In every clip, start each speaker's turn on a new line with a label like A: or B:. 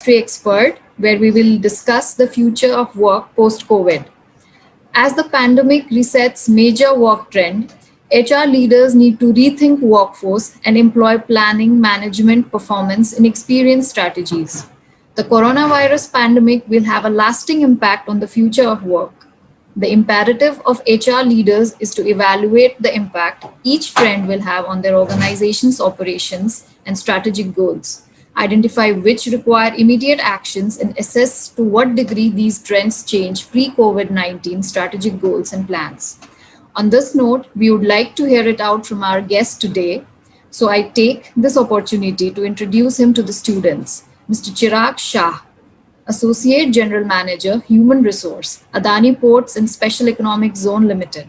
A: industry expert, where we will discuss the future of work post-COVID. As the pandemic resets major work trend, HR leaders need to rethink workforce and employ planning, management, performance, and experience strategies. The coronavirus pandemic will have a lasting impact on the future of work. The imperative of HR leaders is to evaluate the impact each trend will have on their organization's operations and strategic goals, identify which require immediate actions, and assess to what degree these trends change pre COVID 19 strategic goals and plans. On this note, we would like to hear it out from our guest today. So I take this opportunity to introduce him to the students. Mr. Chirag Shah, Associate General Manager, Human Resource, Adani Ports and Special Economic Zone Limited.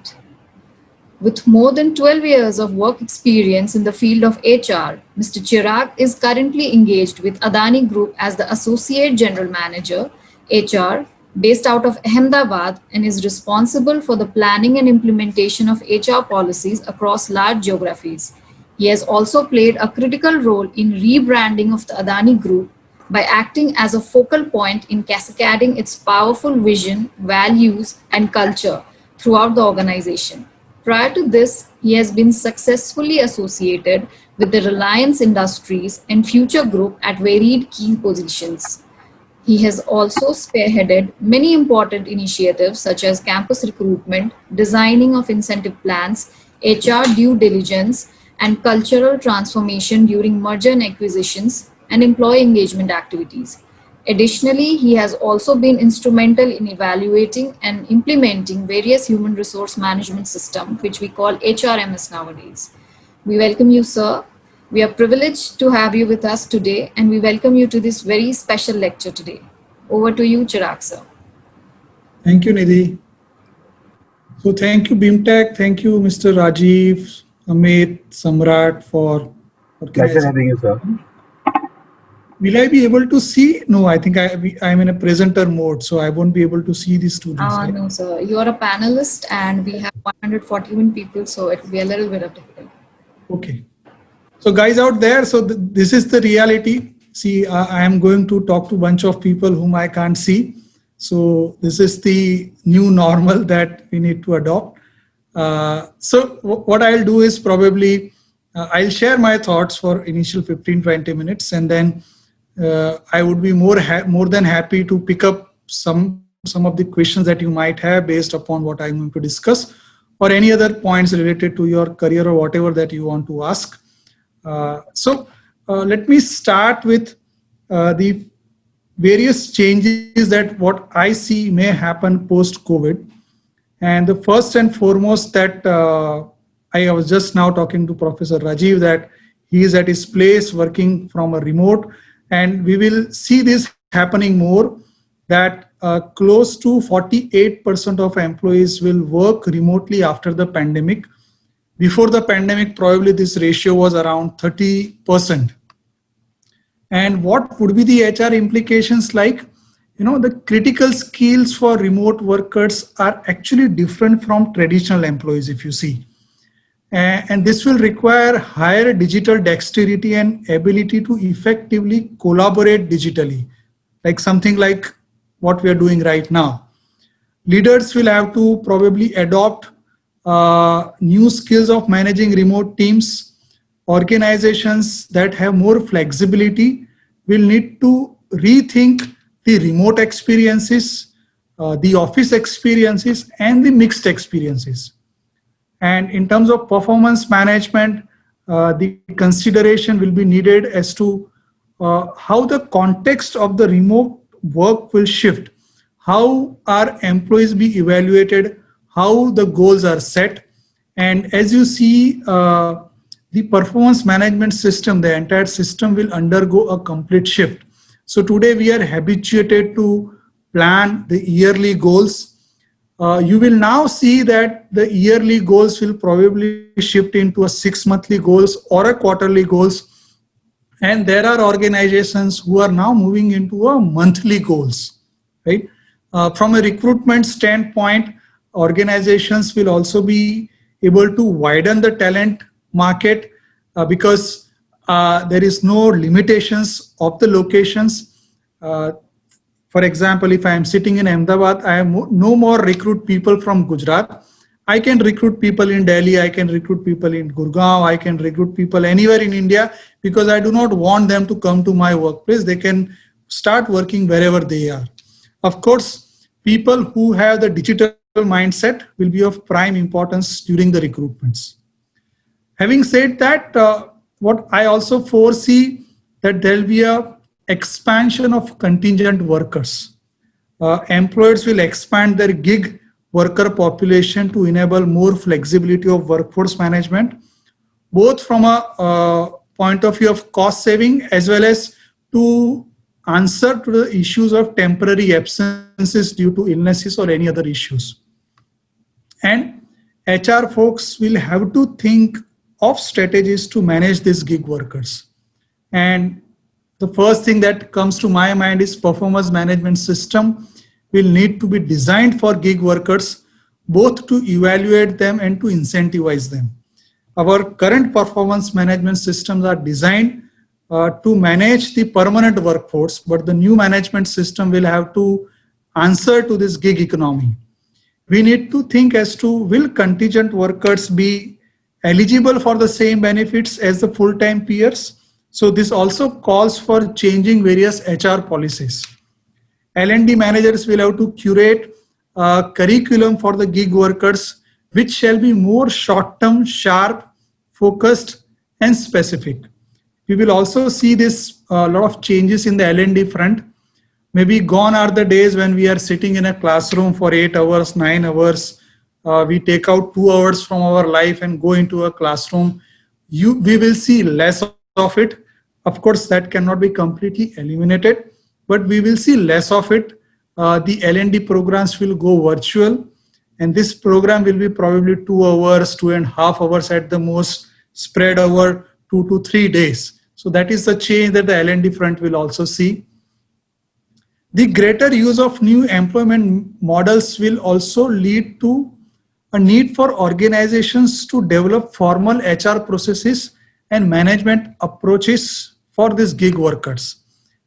A: With more than 12 years of work experience in the field of HR, Mr. Chirag is currently engaged with Adani Group as the Associate General Manager, HR, based out of Ahmedabad, and is responsible for the planning and implementation of HR policies across large geographies. He has also played a critical role in rebranding of the Adani Group by acting as a focal point in cascading its powerful vision, values, and culture throughout the organization. Prior to this, he has been successfully associated with the Reliance Industries and Future Group at varied key positions. He has also spearheaded many important initiatives such as campus recruitment, designing of incentive plans, HR due diligence, and cultural transformation during merger and acquisitions and employee engagement activities. Additionally, he has also been instrumental in evaluating and implementing various human resource management systems, which we call HRMS nowadays. We welcome you, sir. We are privileged to have you with us today, and we welcome you to this very special lecture today. Over to you, Chirag, sir.
B: Thank you, Nidhi. So thank you, BIMTech. Thank you, Mr. Rajiv, Amit, Samrat for
C: Pleasure having you, sir.
B: Will I be able to see? No, I think I'm in a presenter mode, so I won't be able to see the students. Right?
A: No, sir. You are a panelist, and we have 141 people, so it will be a little bit of difficult.
B: Okay. So guys out there, so this is the reality. See, I am going to talk to a bunch of people whom I can't see. So this is the new normal that we need to adopt. So what I'll do is probably, I'll share my thoughts for initial 15-20 minutes, and then I would be more than happy to pick up some of the questions that you might have based upon what I'm going to discuss, or any other points related to your career or whatever that you want to ask. So let me start with the various changes that what I see may happen post-COVID. And the first and foremost that I was just now talking to Professor Rajiv that he is at his place working from a remote, and we will see this happening more, that close to 48% of employees will work remotely after the pandemic. Before the pandemic, probably this ratio was around 30%. And what would be the HR implications like? You know, the critical skills for remote workers are actually different from traditional employees, if you see. And this will require higher digital dexterity and ability to effectively collaborate digitally, like something like what we are doing right now. Leaders will have to probably adopt new skills of managing remote teams. Organizations that have more flexibility will need to rethink the remote experiences, the office experiences, and the mixed experiences. And in terms of performance management, the consideration will be needed as to how the context of the remote work will shift, how our employees be evaluated, how the goals are set. And as you see, the performance management system, the entire system will undergo a complete shift. So today we are habituated to plan the yearly goals. You will now see that the yearly goals will probably shift into a 6-monthly goals or a quarterly goals. And there are organizations who are now moving into a monthly goals, right? From a recruitment standpoint, organizations will also be able to widen the talent market because there is no limitations of the locations. Uh, for example, if I am sitting in Ahmedabad, I am no more recruit people from Gujarat. I can recruit people in Delhi, I can recruit people in Gurgaon, I can recruit people anywhere in India because I do not want them to come to my workplace. They can start working wherever they are. Of course, people who have the digital mindset will be of prime importance during the recruitments. Having said that, what I also foresee that there will be a expansion of contingent workers. Employers will expand their gig worker population to enable more flexibility of workforce management, both from a point of view of cost saving as well as to answer to the issues of temporary absences due to illnesses or any other issues. And HR folks will have to think of strategies to manage these gig workers. And the first thing that comes to my mind is performance management system will need to be designed for gig workers, both to evaluate them and to incentivize them. Our current performance management systems are designed to manage the permanent workforce, but the new management system will have to answer to this gig economy. We need to think as to will contingent workers be eligible for the same benefits as the full-time peers. So this also calls for changing various HR policies. L&D managers will have to curate a curriculum for the gig workers, which shall be more short-term, sharp, focused, and specific. We will also see this lot of changes in the L&D front. Maybe gone are the days when we are sitting in a classroom for 8 hours, 9 hours. We take out 2 hours from our life and go into a classroom. We will see less of it. Of course, that cannot be completely eliminated, but we will see less of it. The L&D programs will go virtual, and this program will be probably 2 hours, 2.5 hours at the most, spread over 2 to 3 days. So that is the change that the L&D front will also see. The greater use of new employment models will also lead to a need for organizations to develop formal HR processes and management approaches for these gig workers.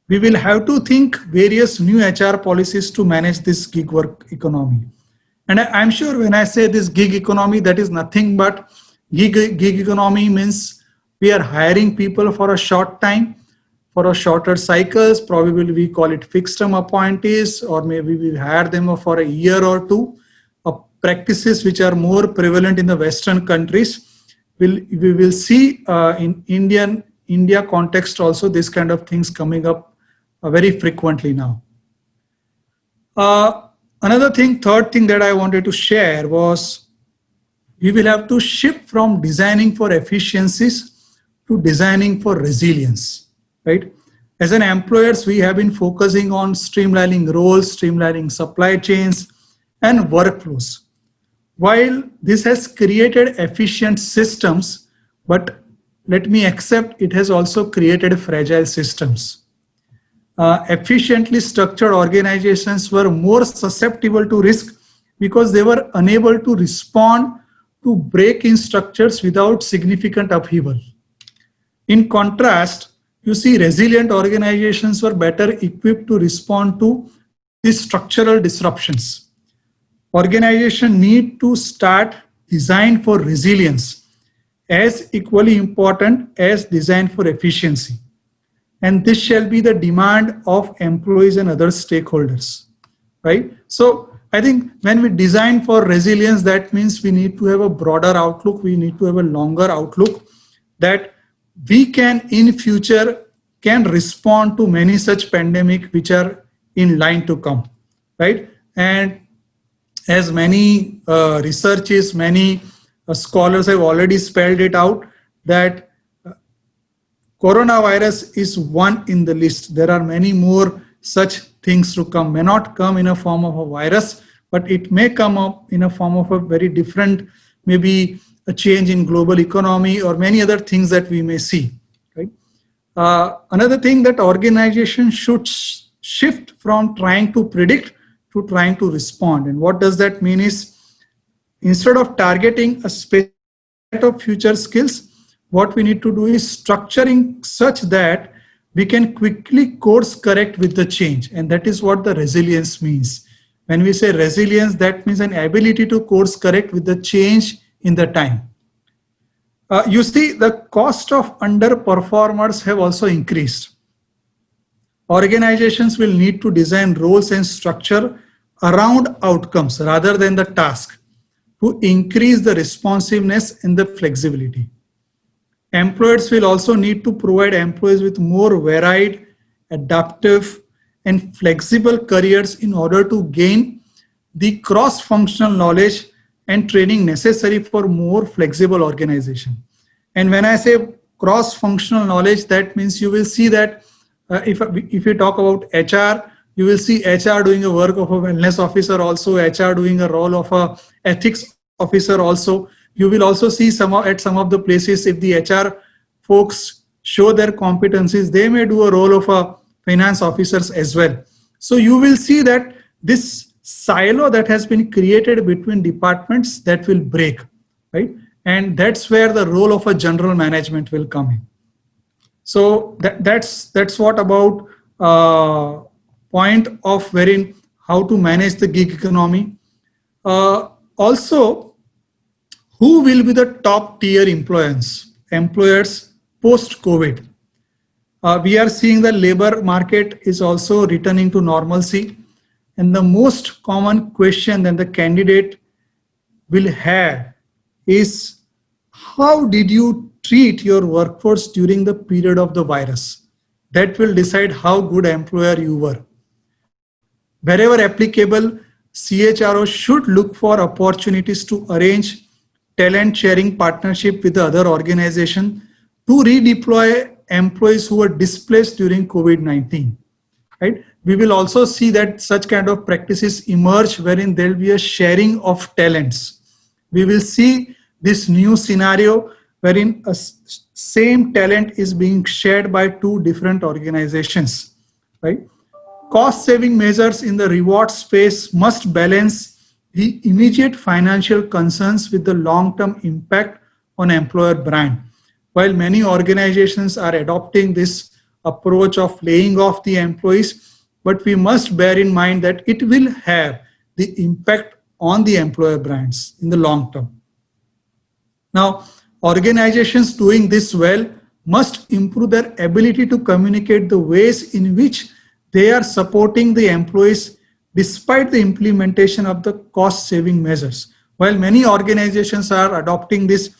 B: We will have to think various new HR policies to manage this gig work economy. And I'm sure when I say this gig economy, that is nothing but gig economy means we are hiring people for a short time, for a shorter cycles. Probably we call it fixed term appointees, or maybe we hire them for a year or two. Practices which are more prevalent in the Western countries. We will see in India context also this kind of things coming up very frequently now. Third thing that I wanted to share was we will have to shift from designing for efficiencies to designing for resilience, right? As an employers, we have been focusing on streamlining roles, streamlining supply chains, and workflows. While this has created efficient systems, but let me accept it has also created fragile systems. Efficiently structured organizations were more susceptible to risk because they were unable to respond to break-in structures without significant upheaval. In contrast, you see resilient organizations were better equipped to respond to these structural disruptions. Organizations need to start design for resilience as equally important as design for efficiency. And this shall be the demand of employees and other stakeholders, right? So I think when we design for resilience, that means we need to have a broader outlook. We need to have a longer outlook that we can in future can respond to many such pandemic which are in line to come, right? And as many researches, many scholars have already spelled it out that coronavirus is one in the list. There are many more such things to come, may not come in a form of a virus, but it may come up in a form of a very different, maybe a change in global economy or many other things that we may see, right? Another thing that organizations should shift from trying to predict to trying to respond. And what does that mean is instead of targeting a set of future skills, what we need to do is structuring such that we can quickly course correct with the change. And that is what the resilience means. When we say resilience, that means an ability to course correct with the change in the time. You see, the cost of underperformers have also increased. Organizations will need to design roles and structure around outcomes rather than the task to increase the responsiveness and the flexibility. Employers will also need to provide employees with more varied, adaptive, and flexible careers in order to gain the cross-functional knowledge and training necessary for more flexible organization. And when I say cross-functional knowledge, that means you will see that if you talk about HR, you will see HR doing a work of a wellness officer, also HR doing a role of a ethics officer also. You will also see at some of the places, if the HR folks show their competencies, they may do a role of a finance officers as well. So you will see that this silo that has been created between departments, that will break, right? And that's where the role of a general management will come in. So that's what about point of wherein how to manage the gig economy. Also, who will be the top tier employers post-COVID? We are seeing the labor market is also returning to normalcy. And the most common question that the candidate will have is, how did you treat your workforce during the period of the virus? That will decide how good employer you were. Wherever applicable, CHRO should look for opportunities to arrange talent sharing partnership with the other organization to redeploy employees who were displaced during COVID-19. Right? We will also see that such kind of practices emerge wherein there will be a sharing of talents. We will see this new scenario wherein a same talent is being shared by two different organizations. Right? Cost saving measures in the reward space must balance the immediate financial concerns with the long-term impact on employer brand. While many organizations are adopting this approach of laying off the employees, but we must bear in mind that it will have the impact on the employer brands in the long term. Now, organizations doing this well must improve their ability to communicate the ways in which they are supporting the employees despite the implementation of the cost-saving measures. While many organizations are adopting this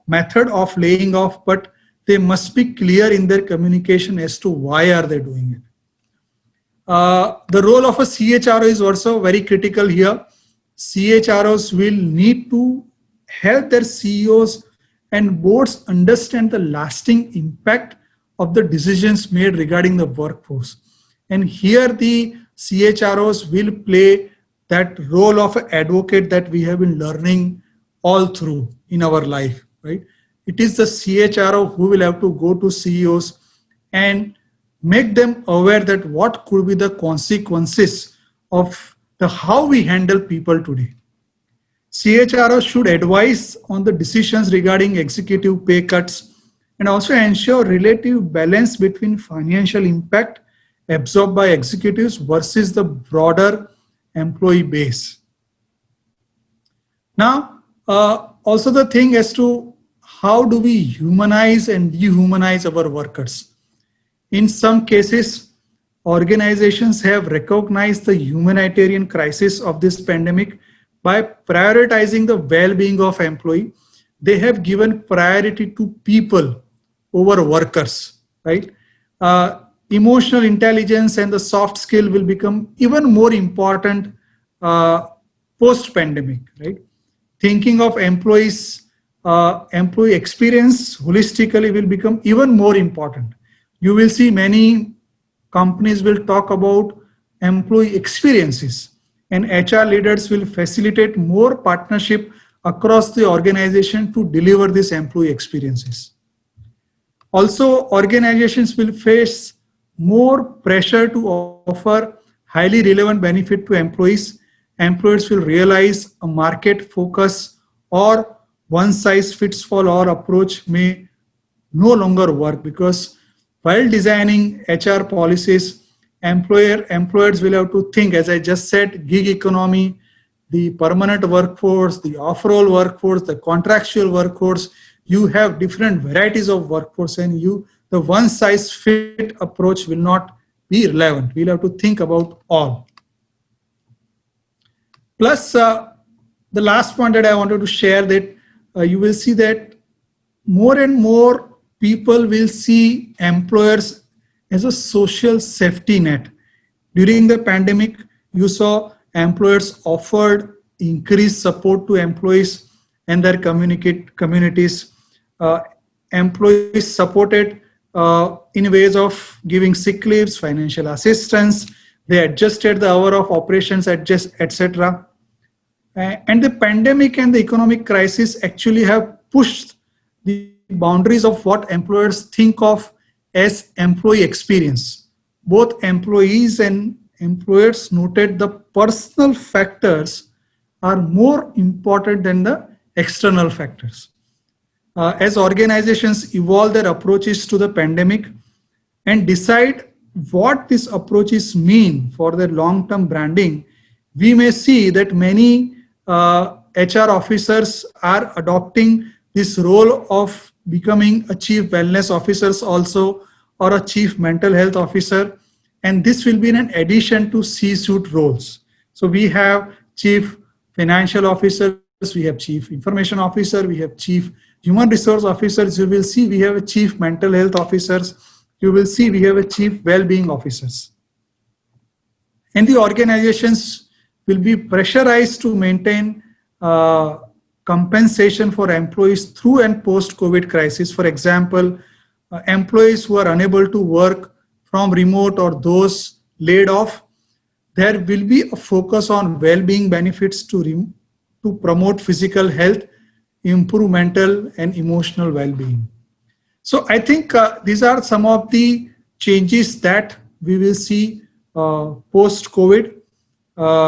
B: method of laying off, but they must be clear in their communication as to why are they doing it. The role of a CHRO is also very critical here. CHROs will need to help their CEOs and boards understand the lasting impact of the decisions made regarding the workforce. And here the CHROs will play that role of an advocate that we have been learning all through in our life, right? It is the CHRO who will have to go to CEOs and make them aware that what could be the consequences of how we handle people today. CHRO should advise on the decisions regarding executive pay cuts and also ensure relative balance between financial impact absorbed by executives versus the broader employee base. Now, also the thing as to how do we humanize and dehumanize our workers. In some cases, organizations have recognized the humanitarian crisis of this pandemic by prioritizing the well-being of employee. They have given priority to people over workers, right? Emotional intelligence and the soft skill will become even more important post-pandemic, right? Thinking of employees, employee experience holistically will become even more important. You will see many companies will talk about employee experiences, and HR leaders will facilitate more partnership across the organization to deliver these employee experiences. Also, organizations will face more pressure to offer highly relevant benefit to employees. Employers will realize a market focus or one size fits all approach may no longer work, because while designing HR policies, employers will have to think, as I just said, gig economy, the permanent workforce, the off-roll workforce, the contractual workforce. You have different varieties of workforce, and the one-size-fit approach will not be relevant. We'll have to think about all. Plus, the last point that I wanted to share, that you will see that more and more people will see employers as a social safety net. During the pandemic, you saw employers offered increased support to employees and their communities. Employees supported in ways of giving sick leaves, financial assistance. They adjusted the hour of operations, etc. And the pandemic and the economic crisis actually have pushed the boundaries of what employers think of as employee experience. Both employees and employers noted the personal factors are more important than the external factors. As organizations evolve their approaches to the pandemic and decide what these approaches mean for their long-term branding, we may see that many HR officers are adopting this role of becoming a chief wellness officers also, or a chief mental health officer, and this will be an addition to C-suite roles. So we have chief financial officers, we have chief information officer, we have chief human resource officers. You will see we have a chief mental health officers. You will see we have a chief well-being officers. And the organizations will be pressurized to maintain compensation for employees through and post-COVID crisis. For example, employees who are unable to work from remote or those laid off, there will be a focus on well-being benefits to promote physical health, improve mental and emotional well-being. So I think these are some of the changes that we will see post-COVID.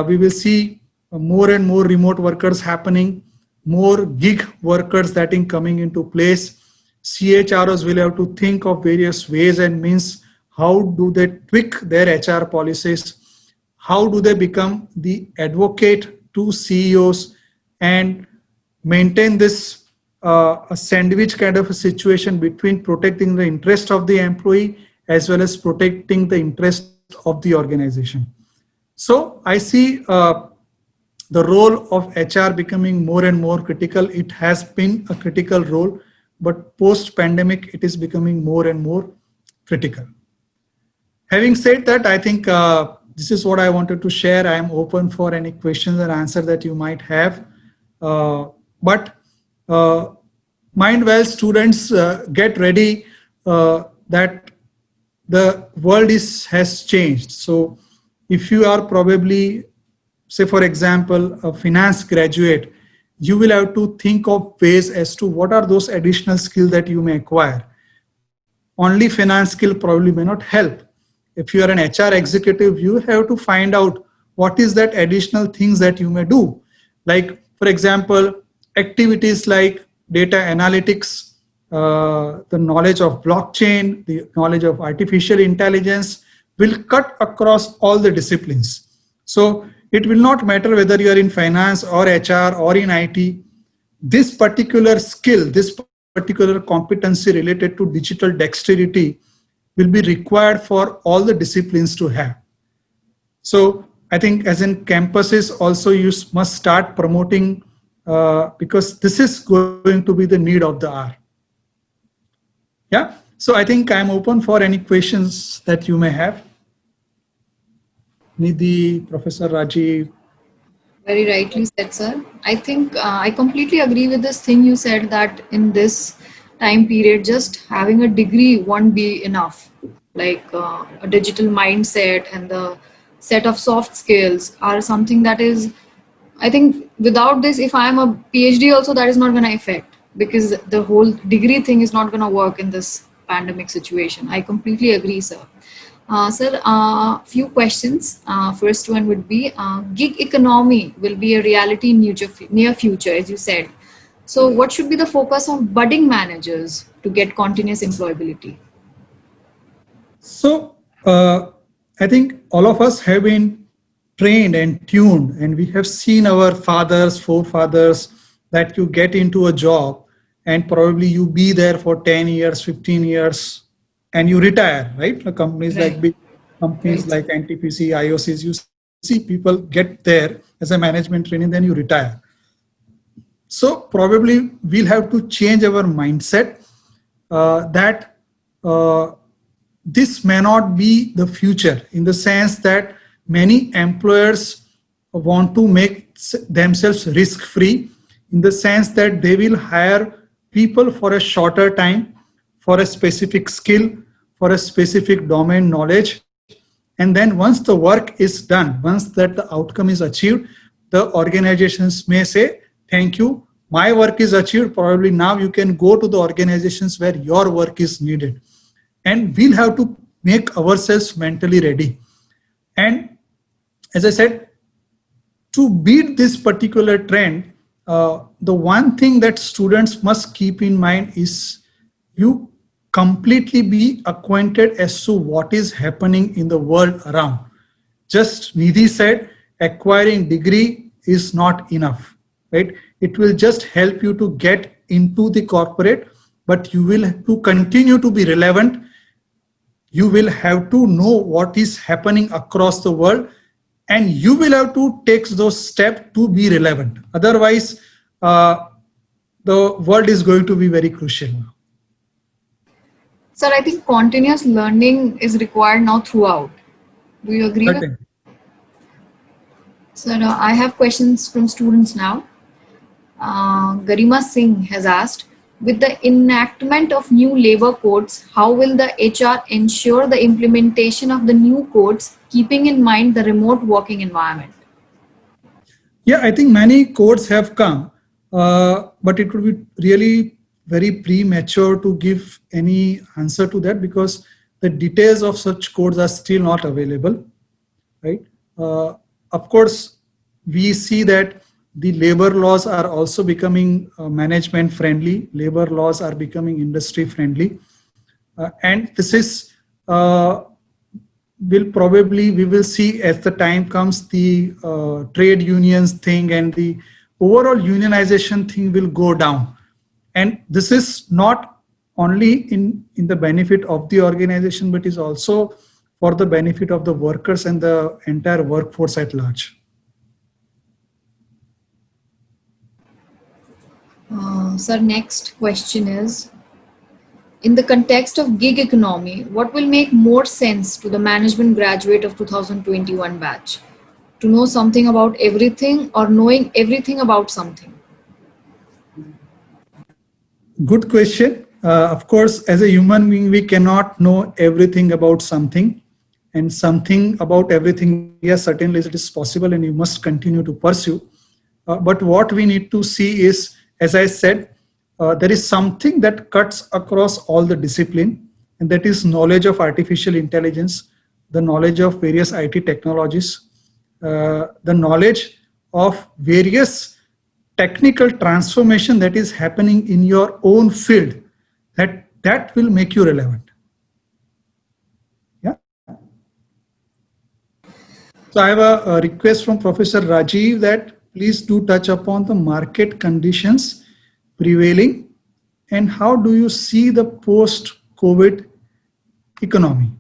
B: We will see more and more remote workers happening, more gig workers that are coming into place. CHROs will have to think of various ways and means. How do they tweak their HR policies? How do they become the advocate to CEOs and maintain this a sandwich kind of a situation between protecting the interest of the employee as well as protecting the interest of the organization? So I see the role of HR becoming more and more critical. It has been a critical role, but post-pandemic, it is becoming more and more critical. Having said that, I think this is what I wanted to share. I am open for any questions and answers that you might have. But mind well, students, get ready that the world has changed. So if you are probably, say for example, a finance graduate, you will have to think of ways as to what are those additional skills that you may acquire. Only finance skill probably may not help. If you are an HR executive, you have to find out what is that additional things that you may do. Like, for example, activities like data analytics, the knowledge of blockchain, the knowledge of artificial intelligence will cut across all the disciplines. So it will not matter whether you are in finance or HR or in IT. This particular skill, this particular competency related to digital dexterity will be required for all the disciplines to have. So I think as in campuses also you must start promoting because this is going to be the need of the hour. Yeah, so I think I'm open for any questions that you may have. Nidhi, Professor Rajiv.
A: Very rightly said, sir. I think I completely agree with this thing you said that in this time period, just having a degree won't be enough. Like a digital mindset and the set of soft skills are something that is, I think without this, if I'm a PhD also, that is not going to affect, because the whole degree thing is not going to work in this pandemic situation. I completely agree, sir. Sir, few questions. First one would be, gig economy will be a reality in near future, as you said. So what should be the focus of budding managers to get continuous employability?
B: So I think all of us have been trained and tuned, and we have seen our fathers, forefathers, that you get into a job and probably you be there for 10 years, 15 years, and you retire, right? The companies like
A: Right.
B: big companies
A: Right.
B: like NTPC, IOCs, you see people get there as a management training, then you retire. So probably we'll have to change our mindset that this may not be the future, in the sense that many employers want to make themselves risk free, in the sense that they will hire people for a shorter time, for a specific skill, for a specific domain knowledge. And then once the work is done, once that the outcome is achieved, the organizations may say, thank you, my work is achieved, probably now you can go to the organizations where your work is needed. And we'll have to make ourselves mentally ready. And as I said, to beat this particular trend, the one thing that students must keep in mind is you completely be acquainted as to what is happening in the world around. Just Nidhi said, acquiring degree is not enough, right? It will just help you to get into the corporate, but you will have to continue to be relevant. You will have to know what is happening across the world, and you will have to take those steps to be relevant. Otherwise, the world is going to be very crucial.
A: Sir, I think continuous learning is required now throughout. Do you agree with?
B: Certain.
A: Sir, I have questions from students now. Garima Singh has asked, with the enactment of new labor codes, how will the HR ensure the implementation of the new codes, keeping in mind the remote working environment?
B: Yeah, I think many codes have come, but it would be really very premature to give any answer to that, because the details of such codes are still not available, right? Of course, we see that the labor laws are also becoming management friendly. Labor laws are becoming industry friendly. And this is we will see as the time comes, the trade unions thing and the overall unionization thing will go down. And this is not only in the benefit of the organization, but is also for the benefit of the workers and the entire workforce at large.
A: Sir, next question is, in the context of gig economy, what will make more sense to the management graduate of 2021 batch? To know something about everything or knowing everything about something?
B: Good question. Of course, as a human being, we cannot know everything about something, and something about everything. Yes, certainly it is possible, and you must continue to pursue. But what we need to see is, as I said, there is something that cuts across all the discipline, and that is knowledge of artificial intelligence, the knowledge of various IT technologies, the knowledge of various technical transformation that is happening in your own field, that will make you relevant. Yeah. So I have a request from Professor Rajiv that please do touch upon the market conditions prevailing and how do you see the post-COVID economy.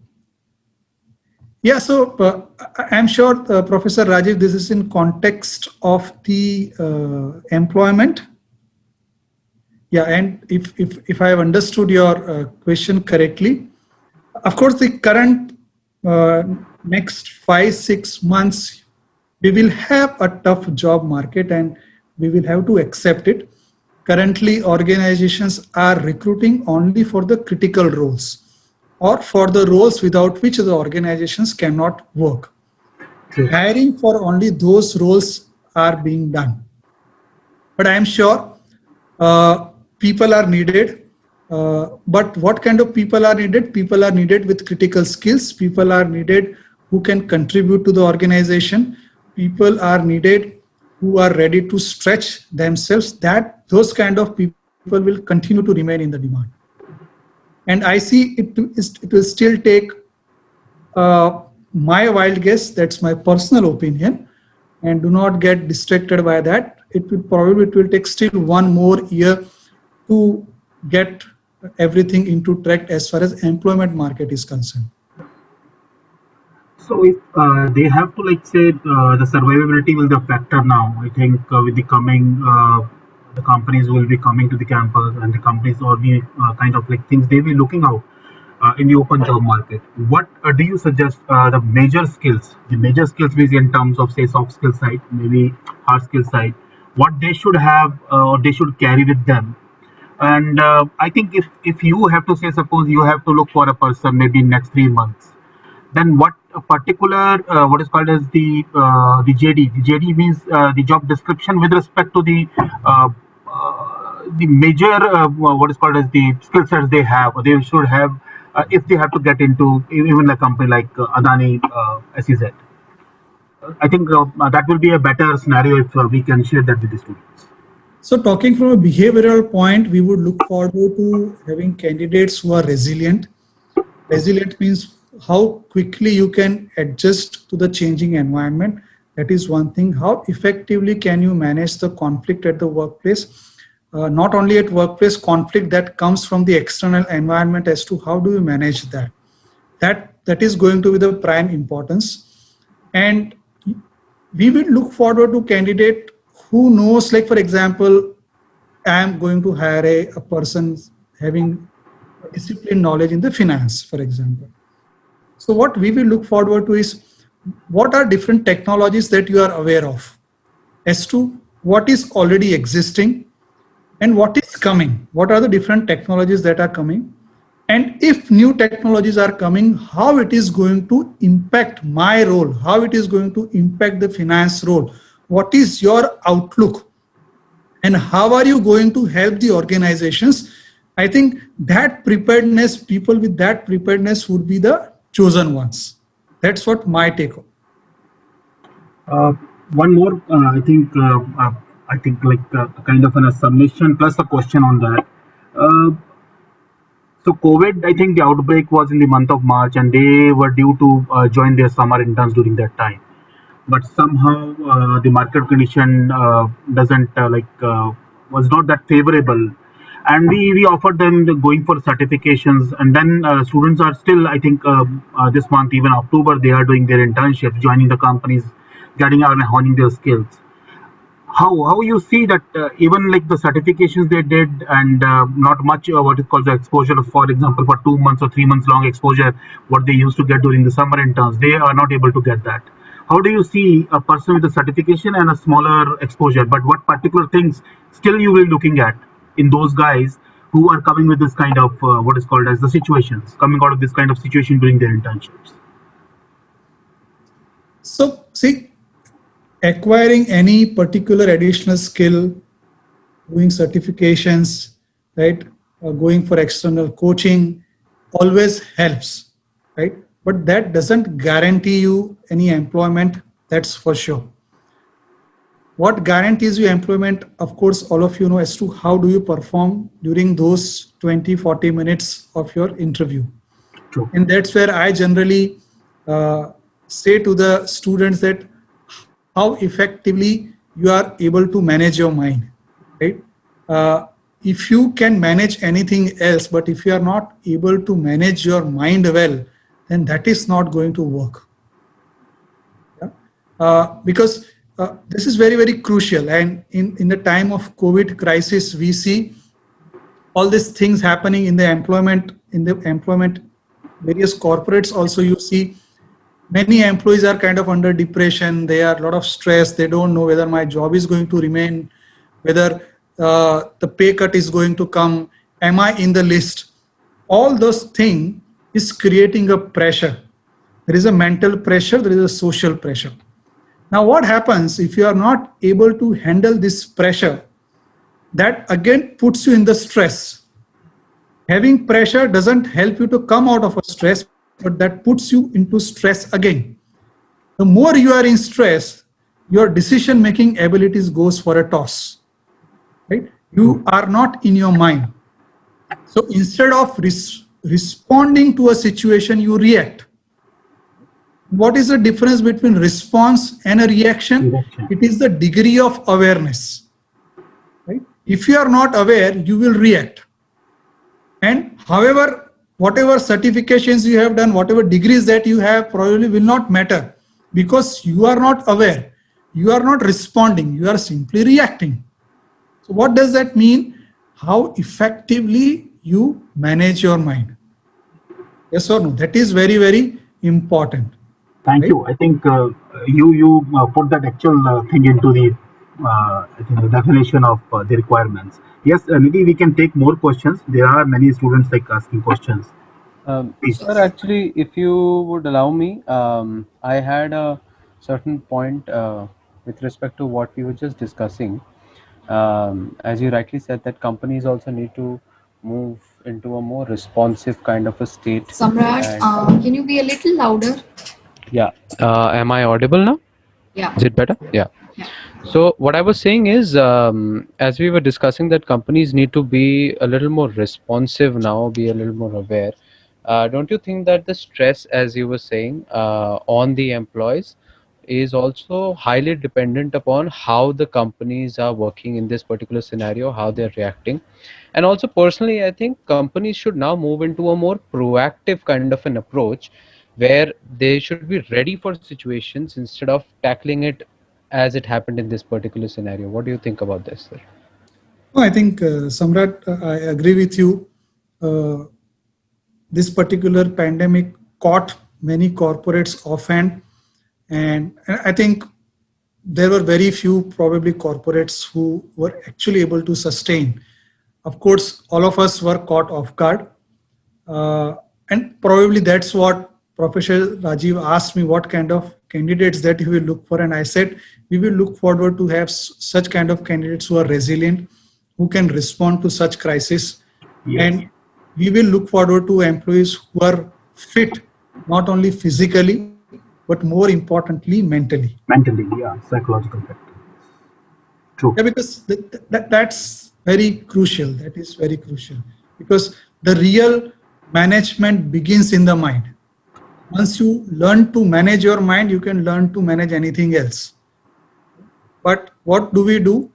B: Yeah, so I'm sure, Professor Rajiv, this is in context of the employment. Yeah, and if I have understood your question correctly, of course, the current next 5-6 months, we will have a tough job market and we will have to accept it. Currently, organizations are recruiting only for the critical roles or for the roles without which the organizations cannot work.
C: True.
B: Hiring for only those roles are being done. But I am sure people are needed. But what kind of people are needed? People are needed with critical skills. People are needed who can contribute to the organization. People are needed who are ready to stretch themselves. That those kind of people will continue to remain in the demand. And I see it will still take My wild guess, that's my personal opinion, and do not get distracted by that. It will take still one more year to get everything into track as far as employment market is concerned.
C: So if they have to like say the survivability will be a factor now. I think with the coming the companies will be coming to the campus and the companies or the kind of like things they will be looking out in the open job market. What do you suggest the major skills? The major skills means in terms of say soft skill side, maybe hard skill side. What they should have or they should carry with them. And I think if you have to say suppose you have to look for a person maybe in next 3 months, then what a particular what is called as the JD. The JD means the job description with respect to the major what is called as the skill sets they have or they should have if they have to get into even a company like Adani SEZ. I think that will be a better scenario if we can share that with the students.
B: So talking from a behavioral point, we would look forward to having candidates who are resilient. Resilient means how quickly you can adjust to the changing environment. That is one thing. How effectively can you manage the conflict at the workplace? Not only at workplace, conflict that comes from the external environment as to how do you manage that. That is going to be the prime importance. And we will look forward to candidate who knows, like for example, I am going to hire a person having discipline knowledge in the finance, for example. So what we will look forward to is what are different technologies that you are aware of as to what is already existing and what is coming. What are the different technologies that are coming? And if new technologies are coming, how it is going to impact my role, how it is going to impact the finance role. What is your outlook and how are you going to help the organizations? I think that preparedness, people with that preparedness would be the chosen ones. That's what my take on.
C: One more, I think like kind of a submission plus a question on that. Uh, so COVID, I think the outbreak was in the month of March, and they were due to join their summer interns during that time. But somehow the market condition doesn't was not that favorable, and we offered them the going for certifications, and then students are still I think this month even October they are doing their internships, joining the companies, getting out and honing their skills. How you see that even like the certifications they did and not much what is called the exposure of, for example, for 2 months or 3 months long exposure what they used to get during the summer interns, they are not able to get that. How do you see a person with a certification and a smaller exposure, but what particular things still you will looking at in those guys who are coming with this kind of what is called as the situations, coming out of this kind of situation during their internships?
B: So see, acquiring any particular additional skill, doing certifications, right, or going for external coaching always helps, right? But that doesn't guarantee you any employment, that's for sure. What guarantees you employment, of course, all of you know as to how do you perform during those 20, 40 minutes of your interview.
C: True.
B: And that's where I generally say to the students that how effectively you are able to manage your mind, right? If you can manage anything else, but if you are not able to manage your mind well, then that is not going to work. Yeah? Because this is very, very crucial. And in the time of COVID crisis, we see all these things happening in the employment, various corporates also you see many employees are kind of under depression. They are a lot of stress. They don't know whether my job is going to remain, whether the pay cut is going to come. Am I in the list? All those things is creating a pressure. There is a mental pressure. There is a social pressure. Now, what happens if you are not able to handle this pressure? That again puts you in the stress. Having pressure doesn't help you to come out of a stress, but that puts you into stress again. The more you are in stress, your decision-making abilities goes for a toss, right? You are not in your mind. So instead of responding to a situation, you react. What is the difference between response and a reaction?
C: Direction.
B: It is the degree of awareness. Right? If you are not aware, you will react. And however, whatever certifications you have done, whatever degrees that you have probably will not matter because you are not aware. You are not responding. You are simply reacting. So what does that mean? How effectively you manage your mind. Yes or no? That is very, very important.
C: Thank
B: Right?
C: you. I think you put that actual thing into the I think the definition of the requirements. Yes, Nidhi, we can take more questions. There are many students like asking questions. Please.
A: Sure.
D: Sir, actually, if you would allow me, I had a certain point with respect to what we were just discussing. As you rightly said, that companies also need to move into a more responsive kind of a state.
A: Samrat,
D: And
A: can you be a little louder?
D: yeah, am I audible now?
A: Yeah.
D: Is it better? Yeah.
A: Yeah.
D: So what I was saying is, as we were discussing, that companies need to be a little more responsive now, be a little more aware. Don't you think that the stress, as you were saying, on the employees is also highly dependent upon how the companies are working in this particular scenario, how they're reacting? And also, personally, I think companies should now move into a more proactive kind of an approach where they should be ready for situations instead of tackling it as it happened in this particular scenario. What do you think about this, sir?
B: No, I think, Samrat, I agree with you. Uh, this particular pandemic caught many corporates offhand, and I think there were very few probably corporates who were actually able to sustain. Of course, all of us were caught off guard, and probably that's what Professor Rajiv asked me what kind of candidates that he will look for, and I said we will look forward to have such kind of candidates who are resilient, who can respond to such crisis,
C: Yes.
B: and we will look forward to employees who are fit not only physically but more importantly mentally.
C: Mentally, yeah, psychological factor. True.
B: Yeah, because that's very crucial. That is very crucial because the real management begins in the mind. Once you learn to manage your mind, you can learn to manage anything else. But what do we do?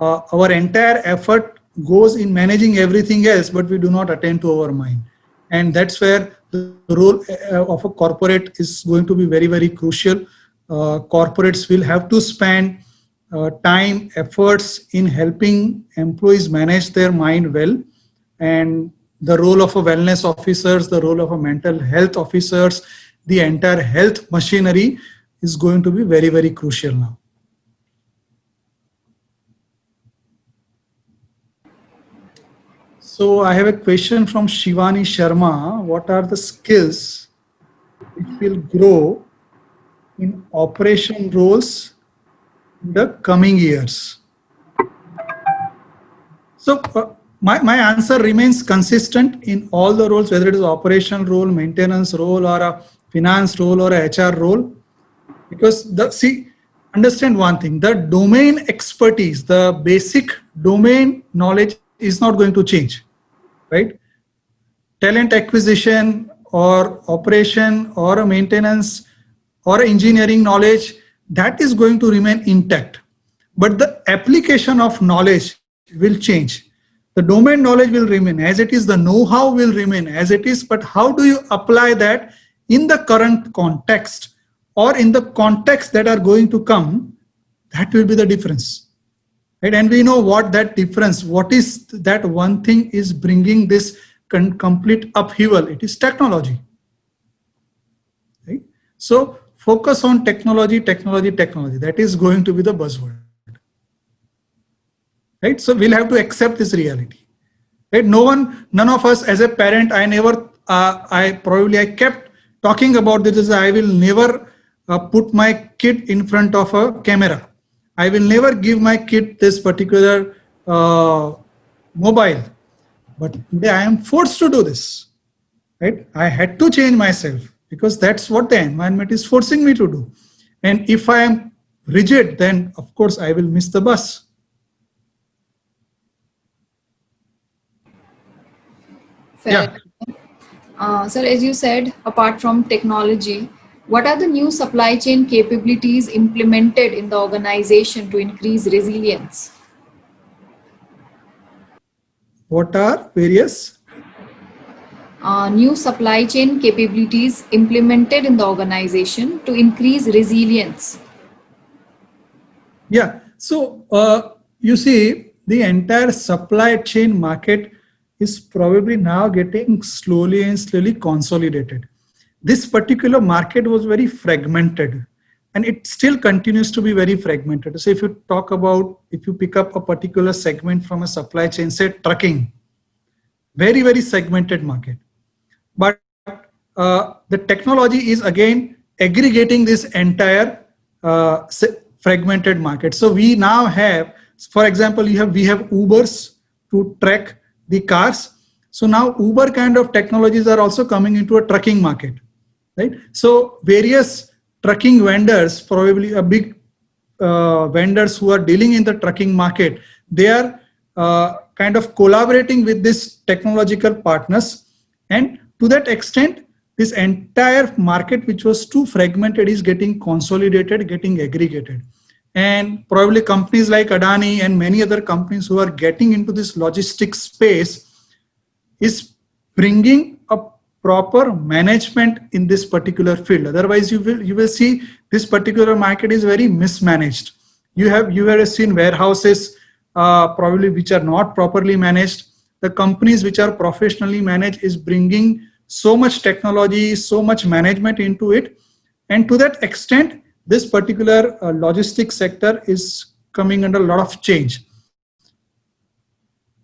B: Our entire effort goes in managing everything else, but we do not attend to our mind. And that's where the role of a corporate is going to be very, very crucial. Corporates will have to spend time, efforts in helping employees manage their mind well. And the role of a wellness officers, the role of a mental health officers, the entire health machinery is going to be very, very crucial now. So I have a question from Shivani Sharma. What are the skills which will grow in operation roles in the coming years? So my answer remains consistent in all the roles, whether it is operation role, maintenance role, or a finance role, or a HR role. Because understand one thing: the domain expertise, the basic domain knowledge is not going to change, right? Talent acquisition or operation or a maintenance or engineering knowledge, that is going to remain intact, but the application of knowledge will change. The domain knowledge will remain as it is, the know-how will remain as it is, but how do you apply that in the current context or in the context that are going to come? That will be the difference. Right? And we know what that difference, what is that one thing is bringing this complete upheaval. It is technology. Right? So focus on technology, technology, technology. That is going to be the buzzword. Right? So we'll have to accept this reality. Right? None of us as a parent, I kept talking about this. I will never put my kid in front of a camera. I will never give my kid this particular mobile. But today I am forced to do this. Right? I had to change myself because that's what the environment is forcing me to do. And if I am rigid, then of course I will miss the bus.
A: Fair.
B: Yeah.
A: Sir, as you said, apart from technology, What are the new supply chain capabilities implemented in the organization to increase resilience?
B: What are various?
A: New supply chain capabilities implemented in the organization to increase resilience.
B: Yeah. So you see, the entire supply chain market is probably now getting slowly and slowly consolidated. This particular market was very fragmented, and it still continues to be very fragmented. So if you talk about, if you pick up a particular segment from a supply chain, say trucking, very, very segmented market. But the technology is again aggregating this entire fragmented market. So we now have, for example, we have Ubers to track the cars. So now Uber kind of technologies are also coming into a trucking market, right? So various trucking vendors, probably a big vendors who are dealing in the trucking market, they are kind of collaborating with these technological partners, and to that extent, this entire market, which was too fragmented, is getting consolidated, getting aggregated. And probably companies like Adani and many other companies who are getting into this logistics space is bringing a proper management in this particular field. Otherwise, you will see this particular market is very mismanaged. You have seen warehouses probably which are not properly managed. The companies which are professionally managed is bringing so much technology, so much management into it, and to that extent, this particular logistics sector is coming under a lot of change.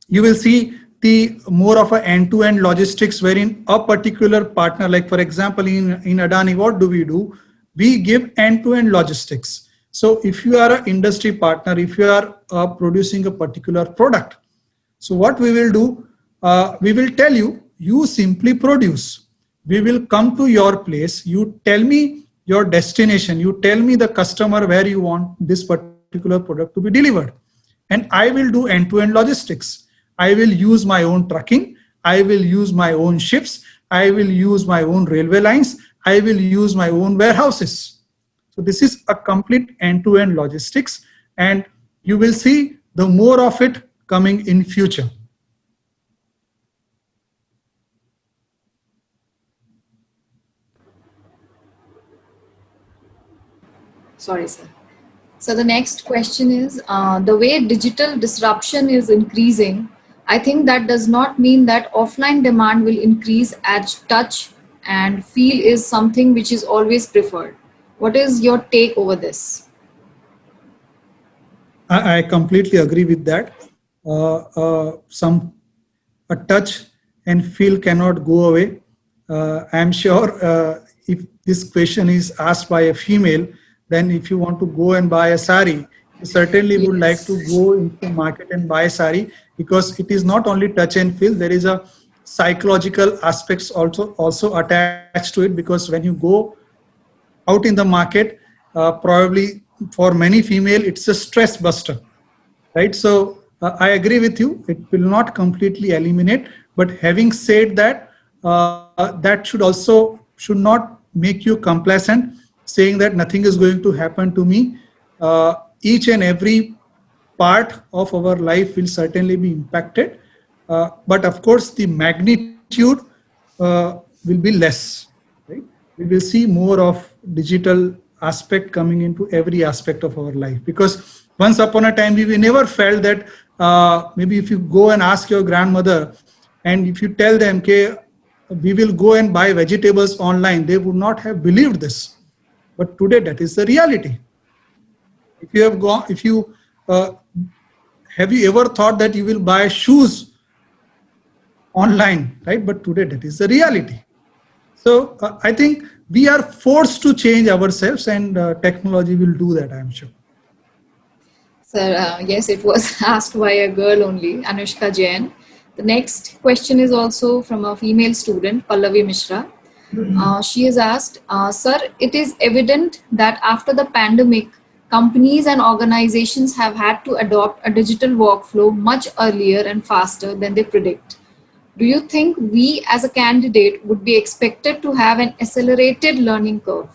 B: You will see the more of an end-to-end logistics, wherein a particular partner, like for example in Adani, what do? We give end-to-end logistics. So if you are an industry partner, if you are producing a particular product, so what we will do, we will tell you, you simply produce. We will come to your place. You tell me your destination. You tell me the customer where you want this particular product to be delivered. And I will do end-to-end logistics. I will use my own trucking. I will use my own ships. I will use my own railway lines. I will use my own warehouses. So this is a complete end-to-end logistics, and you will see the more of it coming in future.
A: Sorry, sir. So the next question is, the way digital disruption is increasing, I think that does not mean that offline demand will increase as touch and feel is something which is always preferred. What is your take over this?
B: I completely agree with that. A touch and feel cannot go away. I am sure if this question is asked by a female, then if you want to go and buy a sari, you certainly would like to go into the market and buy a sari, because it is not only touch and feel, there is a psychological aspects also attached to it, because when you go out in the market, probably for many female, it's a stress buster, right? So I agree with you, it will not completely eliminate, but having said that, that should not make you complacent, saying that nothing is going to happen to me. Each and every part of our life will certainly be impacted, but of course the magnitude will be less, right? We will see more of digital aspect coming into every aspect of our life, because once upon a time we never felt that maybe if you go and ask your grandmother, and if you tell them, okay, we will go and buy vegetables online, they would not have believed this. But today that is the reality. If you have gone, have you ever thought that you will buy shoes online, right? But today that is the reality. So I think we are forced to change ourselves, and technology will do that, I am sure.
A: Sir, yes, it was asked by a girl only, Anushka Jain. The next question is also from a female student, Pallavi Mishra. She has asked, sir, it is evident that after the pandemic, companies and organizations have had to adopt a digital workflow much earlier and faster than they predict. Do you think we as a candidate would be expected to have an accelerated learning curve?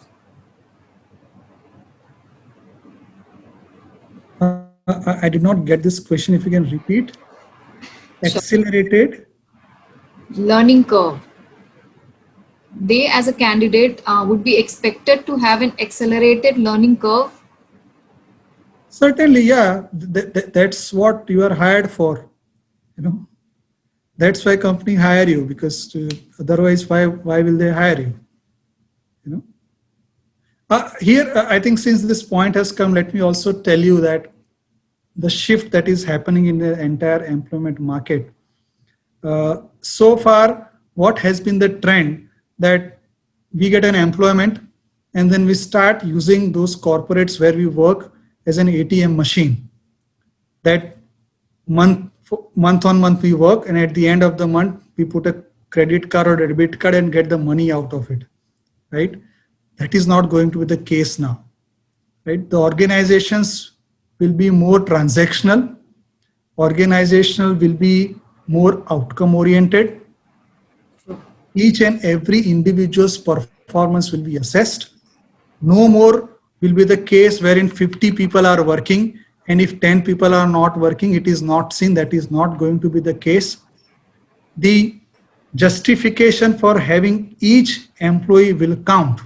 B: I did not get this question. If you can repeat.
A: Sure.
B: Accelerated.
A: Learning curve. They, as a candidate, would be expected to have an accelerated learning curve.
B: Certainly, yeah. That's what you are hired for. You know, that's why company hire you, because otherwise, why will they hire you? You know. Here, I think since this point has come, let me also tell you that the shift that is happening in the entire employment market. So far, what has been the trend that we get an employment and then we start using those corporates where we work as an ATM machine. That month on month we work, and at the end of the month we put a credit card or a debit card and get the money out of it, right? That is not going to be the case now, right? The organizations will be more transactional. Organizational will be more outcome oriented. Each and every individual's performance will be assessed. No more will be the case wherein 50 people are working, and if 10 people are not working, it is not seen. That is not going to be the case. The justification for having each employee will count,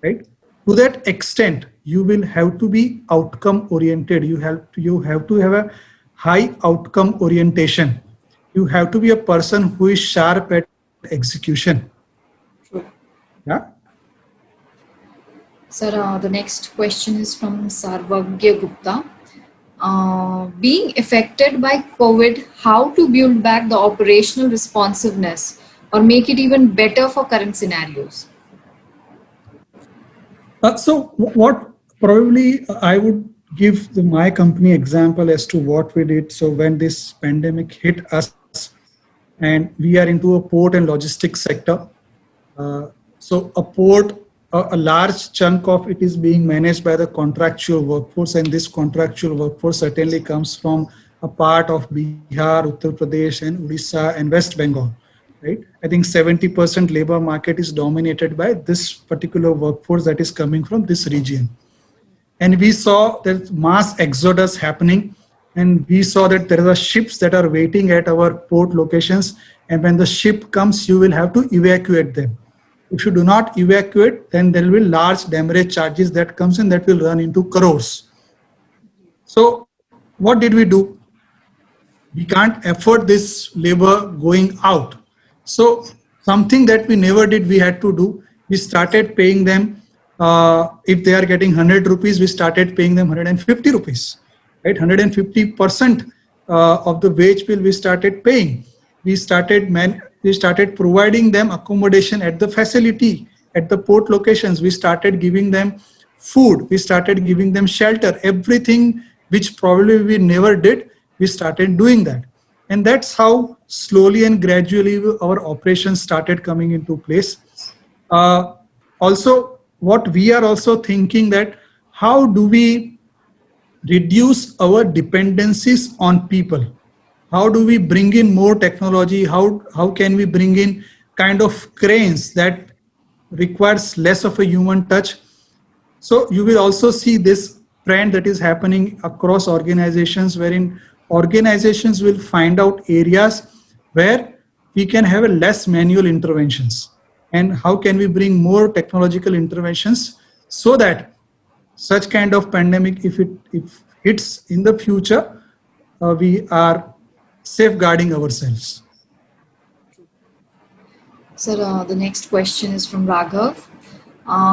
B: right? To that extent, you will have to be outcome oriented. You have to have a high outcome orientation. You have to be a person who is sharp at execution. Yeah.
A: Sir, the next question is from Sarvagya Gupta. Being affected by COVID, how to build back the operational responsiveness or make it even better for current scenarios?
B: So what probably I would give my company example as to what we did. So when this pandemic hit us, and we are into a port and logistics sector. So a port, a large chunk of it is being managed by the contractual workforce, and this contractual workforce certainly comes from a part of Bihar, Uttar Pradesh, and Odisha and West Bengal. Right? I think 70% labor market is dominated by this particular workforce that is coming from this region. And we saw that mass exodus happening, and we saw that there are ships that are waiting at our port locations, and when the ship comes, you will have to evacuate them. If you do not evacuate, then there will be large demurrage charges that comes in that will run into crores. So what did we do? We can't afford this labor going out. So something that we never did, we had to do. We started paying them. If they are getting 100 rupees, we started paying them 150 rupees, right? 150% of the wage bill we started paying. We started providing them accommodation at the facility, at the port locations. We started giving them food. We started giving them shelter. Everything which probably we never did, we started doing that. And that's how slowly and gradually our operations started coming into place. Also, what we are also thinking that how do we reduce our dependencies on people? How do we bring in more technology? How can we bring in kind of cranes that requires less of a human touch? So you will also see this trend that is happening across organizations, wherein organizations will find out areas where we can have a less manual interventions, and how can we bring more technological interventions so that such kind of pandemic, if it hits in the future, we are safeguarding ourselves.
A: Sir, the next question is from Raghav.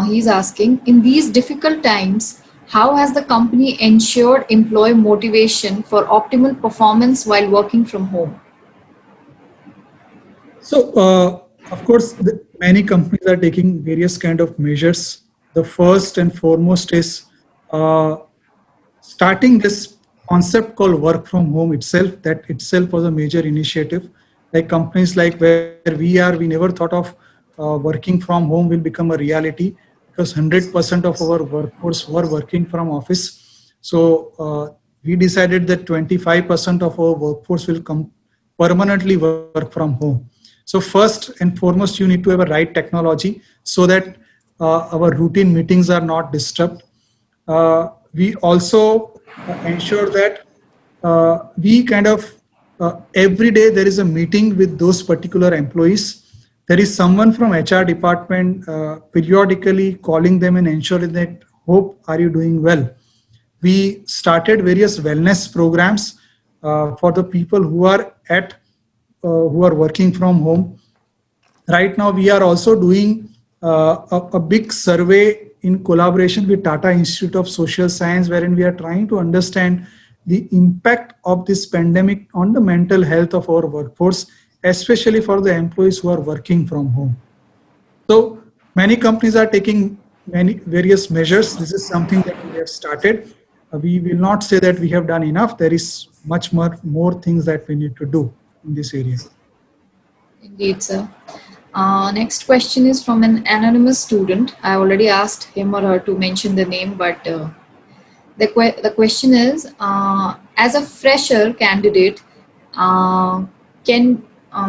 A: He's asking, in these difficult times, how has the company ensured employee motivation for optimal performance while working from home?
B: So, of course, many companies are taking various kind of measures. The first and foremost is starting this concept called work from home itself. That itself was a major initiative. Like companies like where we are, we never thought of working from home will become a reality, because 100% of our workforce were working from office. So we decided that 25% of our workforce will come permanently work from home. So first and foremost, you need to have a right technology so that our routine meetings are not disturbed. We also ensure that we kind of every day there is a meeting with those particular employees. There is someone from HR department periodically calling them and ensuring that, hope, are you doing well? We started various wellness programs for the people who are working from home. Right now, we are also doing a big survey in collaboration with Tata Institute of Social Science, wherein we are trying to understand the impact of this pandemic on the mental health of our workforce, especially for the employees who are working from home. So many companies are taking many various measures. This is something that we have started. We will not say that we have done enough. There is much more things that we need to do in this area.
A: Indeed, sir. Next question is from an anonymous student. I already asked him or her to mention the name, but the question is, as a fresher candidate,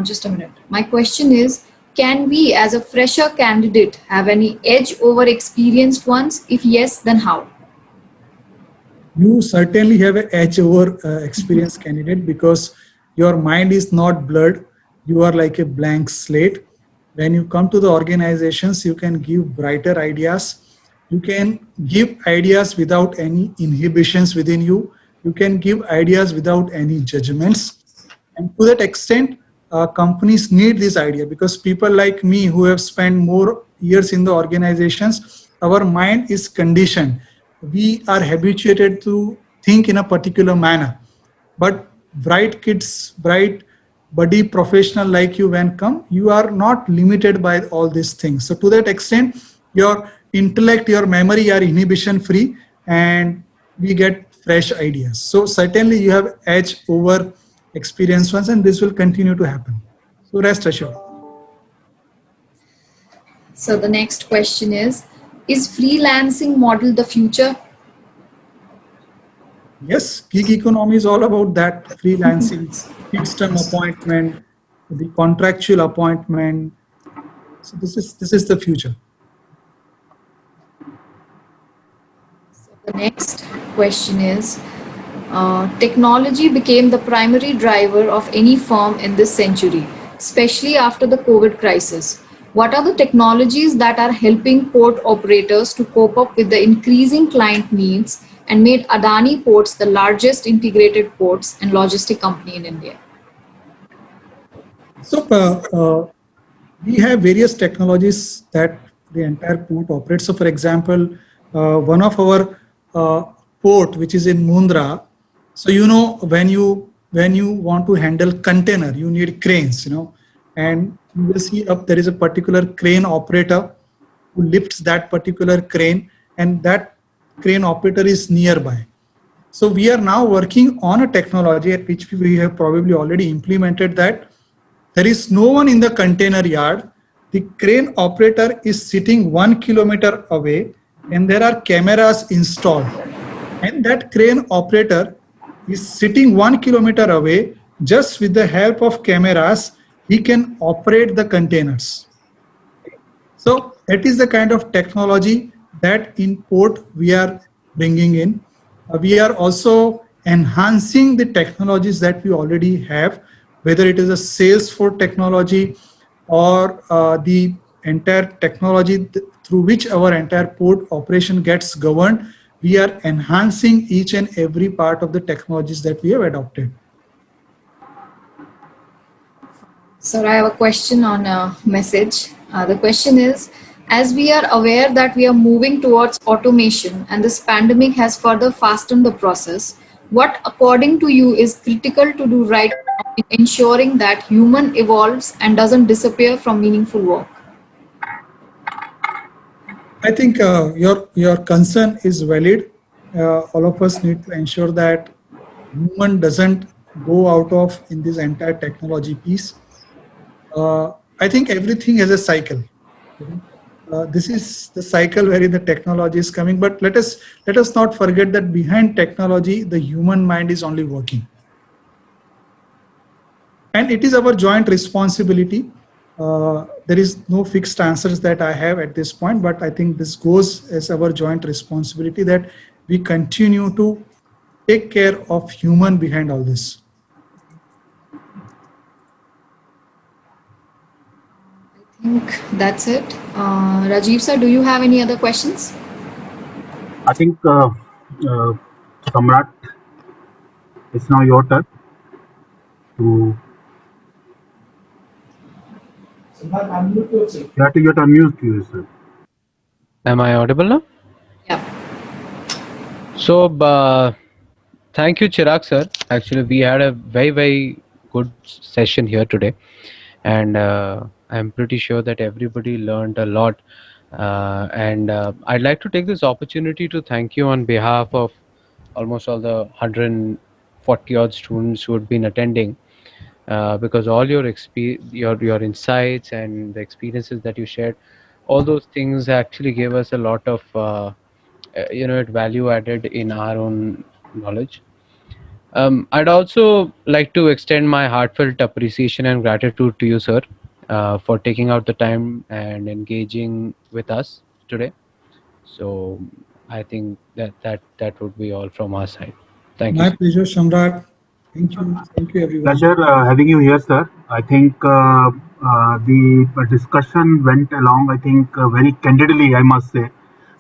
A: just a minute. My question is, can we as a fresher candidate have any edge over experienced ones? If yes, then how?
B: You certainly have an edge over experienced candidate because your mind is not blurred. You are like a blank slate. When you come to the organizations, you can give brighter ideas. You can give ideas without any inhibitions within you. You can give ideas without any judgments. And to that extent, companies need this idea because people like me who have spent more years in the organizations, our mind is conditioned. We are habituated to think in a particular manner. But bright kids, bright buddy professional like you when come, you are not limited by all these things. So to that extent, your intellect, your memory are inhibition free and we get fresh ideas. So certainly you have edge over experienced ones and this will continue to happen. So rest assured.
A: So the next question is freelancing model the future?
B: Yes, gig economy is all about that freelancing, fixed term appointment, the contractual appointment. So this is the future.
A: So the next question is, technology became the primary driver of any firm in this century, especially after the COVID crisis. What are the technologies that are helping port operators to cope up with the increasing client needs and made Adani Ports the largest integrated ports and logistic company in India?
B: So we have various technologies that the entire port operates. So for example, one of our port, which is in Mundra, so when you want to handle container, you need cranes, and you will see up there is a particular crane operator who lifts that particular crane, and that crane operator is nearby. So we are now working on a technology at which we have probably already implemented that. There is no one in the container yard. The crane operator is sitting 1 kilometer away and there are cameras installed. And that crane operator is sitting 1 kilometer away. Just with the help of cameras, he can operate the containers. So that is the kind of technology that in port we are bringing in. We are also enhancing the technologies that we already have, whether it is a Salesforce technology or the entire technology through which our entire port operation gets governed. We are enhancing each and every part of the technologies that we have adopted.
A: Sir, I have a question on a message. The question is, as we are aware that we are moving towards automation and this pandemic has further fastened the process, what according to you is critical to do right now in ensuring that human evolves and doesn't disappear from meaningful work?
B: I think your concern is valid. All of us need to ensure that human doesn't go out of in this entire technology piece. I think everything has a cycle. This is the cycle wherein the technology is coming, but let us not forget that behind technology, the human mind is only working. And it is our joint responsibility. There is no fixed answers that I have at this point, but I think this goes as our joint responsibility that we continue to take care of human behind all this.
A: I think that's it. Rajiv sir, do you have any other questions?
C: I think Samrat, it's now your turn to. You have to get unmute yourself.
D: Am I audible now?
A: Yeah.
D: So, thank you, Chirag sir. Actually, we had a very good session here today, and I'm pretty sure that everybody learned a lot. And I'd like to take this opportunity to thank you on behalf of almost all the 140 odd students who had been attending, because all your your insights and the experiences that you shared, all those things actually gave us a lot of value added in our own knowledge. I'd also like to extend my heartfelt appreciation and gratitude to you, sir, for taking out the time and engaging with us today. So I think that would be all from our side. Thank you,
B: My
D: sir.
B: pleasure, Shamrat. Thank you everyone.
C: Pleasure having you here, sir. I think the discussion went along, I think, very candidly, I must say,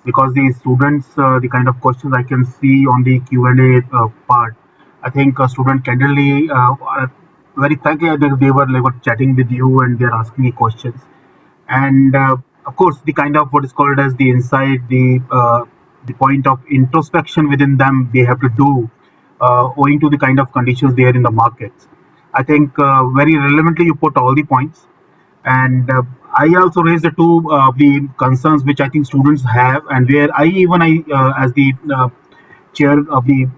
C: because the students, the kind of questions I can see on the Q&A part, I think student candidly, are very frankly, I think they were chatting with you and they're asking you questions. And of course, the kind of what is called as the insight, the point of introspection within them they have to do, owing to the kind of conditions there in the markets. I think very relevantly you put all the points, and I also raised the two the concerns which I think students have, and where I as the chair of the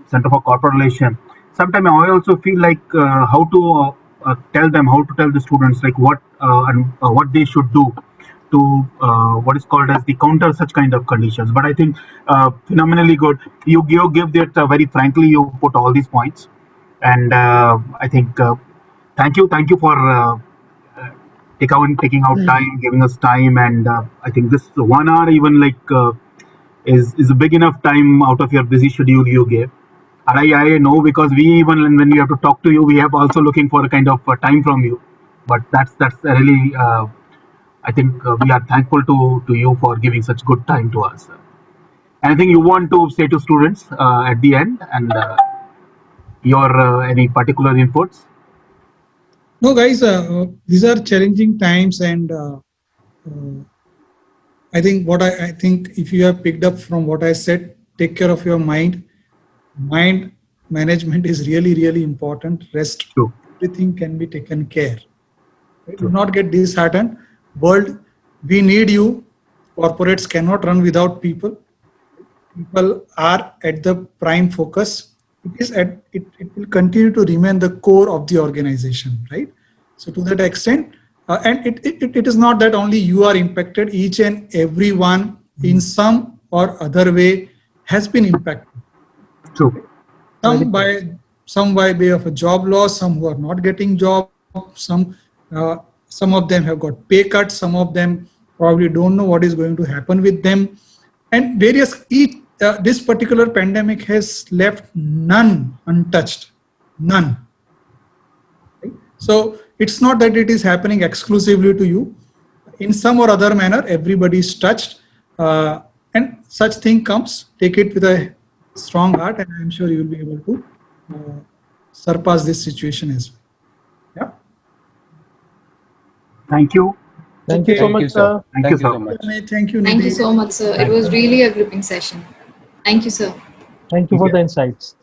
C: Center for Corporate Relation, sometimes I also feel like how to how to tell the students like what they should do to what is called as the counter such kind of conditions. But I think phenomenally good. You give that very frankly. You put all these points, and I think thank you for taking out time, giving us time, and I think this 1 hour even like is a big enough time out of your busy schedule you gave. And I know because we even when we have to talk to you, we have also looking for a kind of time from you. But that's really I think we are thankful to you for giving such good time to us. Anything you want to say to students at the end, and your any particular inputs?
B: No, guys, these are challenging times, and I think I think if you have picked up from what I said, take care of your mind. Mind management is really important. Rest,
C: True.
B: everything can be taken care. Right? Do not get disheartened. World, we need you. Corporates cannot run without people. People are at the prime focus. It will continue to remain the core of the organization, right? So to that extent, and it is not that only you are impacted. Each and everyone in some or other way has been impacted.
C: True.
B: Some by way of a job loss, some who are not getting job, some of them have got pay cuts, some of them probably don't know what is going to happen with them, and this particular pandemic has left none untouched, none. Right? So it's not that it is happening exclusively to you. In some or other manner, everybody is touched, and such thing comes. Take it with a strong heart, and I'm sure you will be able to surpass this situation as well. Yeah.
C: Thank you.
E: Thank you so much, sir.
C: Thank you, sir.
D: so much.
B: Thank you,
A: Thank you
B: Nidhi.
A: so much, sir. It was really a gripping session. Thank you, sir.
E: Thank you for the insights.